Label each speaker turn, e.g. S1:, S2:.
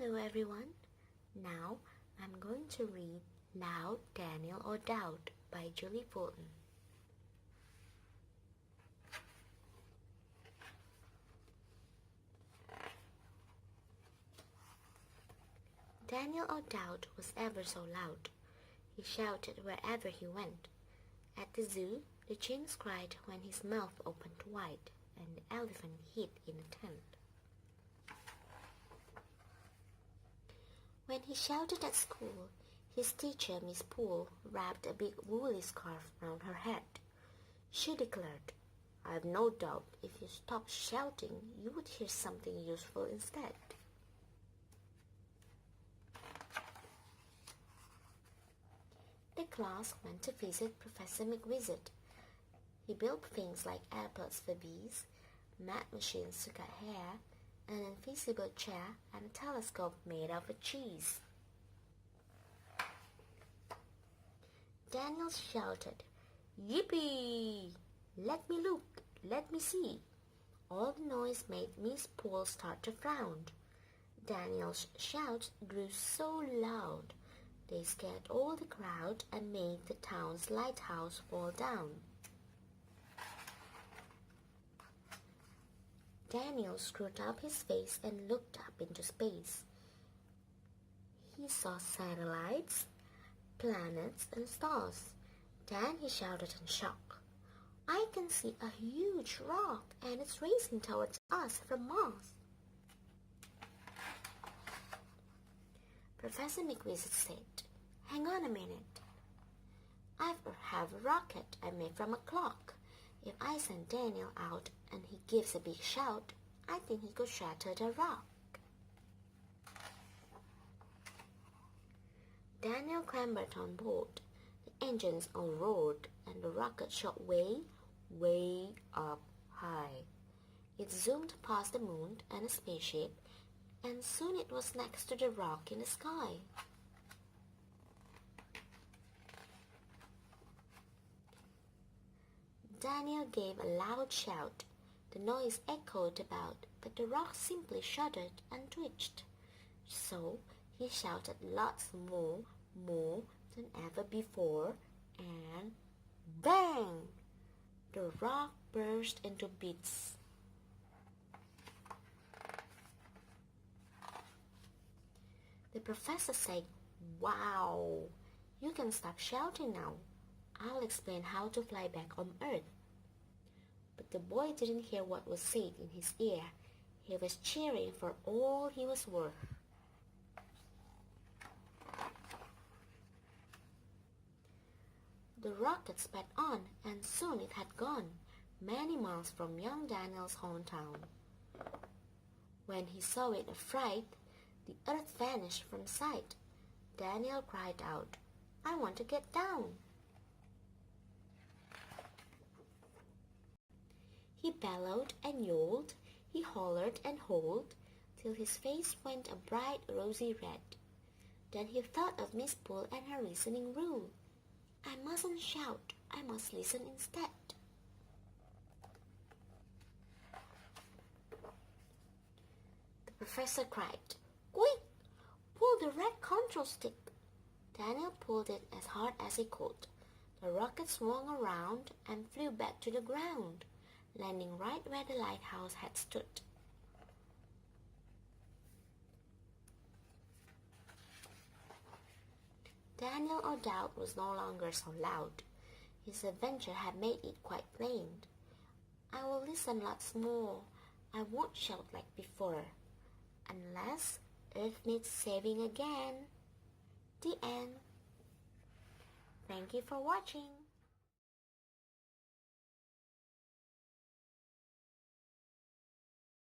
S1: Hello everyone. Now I'm going to read Loud, Daniel or Doubt by Julie Fulton. Daniel O'Dowd was ever so loud. He shouted wherever he went. At the zoo, the chimps cried when his mouth opened wide, and the elephant hid in a tent. When he shouted at school, his teacher, Miss Poole, wrapped a big woolly scarf round her head. She declared, "I've no doubt if you stopped shouting, you would hear something useful instead." The class went to visit Professor McWizard. He built things like airpods for bees, math machines to cut hair, an invisible chair, and a telescope made of a cheese. Daniel shouted, "Yippee! Let me look! Let me see!" All the noise made Miss Poole start to frown. Daniel's shouts grew so loud, they scared all the crowd and made the town's lighthouse fall down. Daniel screwed up his face and looked up into space. He saw satellites, planets, and stars. Then he shouted in shock, "I can see a huge rock, and it's racing towards us from Mars." Professor McWizard said, "Hang on a minute. I have a rocket I made from a clock. If I send Daniel out and he gives a big shout, I think he could shatter the rock." Daniel clambered on board. The engines all roared, and the rocket shot way, way up high. It zoomed past the moon and a spaceship, and soon it was next to the rock in the sky. Daniel gave a loud shout. The noise echoed about, but the rock simply shuddered and twitched. So he shouted lots more than ever before, and bang! The rock burst into bits. The professor said, "Wow! You can stop shouting now. I'll explain how to fly back on Earth." But the boy didn't hear what was said in his ear. He was cheering for all he was worth. The rocket sped on, and soon it had gone, many miles from young Daniel's hometown. When he saw it afraid, the earth vanished from sight. Daniel cried out, "I want to get down." He bellowed and yowled, he hollered and howled, till his face went a bright rosy red. Then he thought of Miss Poole and her listening rule. "I mustn't shout, I must listen instead." The professor cried, "Quick! Pull the red control stick." Daniel pulled it as hard as he could. The rocket swung around and flew back to the ground, landing right where the lighthouse had stood. Daniel O'Dowd was no longer so loud. His adventure had made it quite plain. "I will listen lots more. I won't shout like before. Unless Earth needs saving again." The end. Thank you for watching.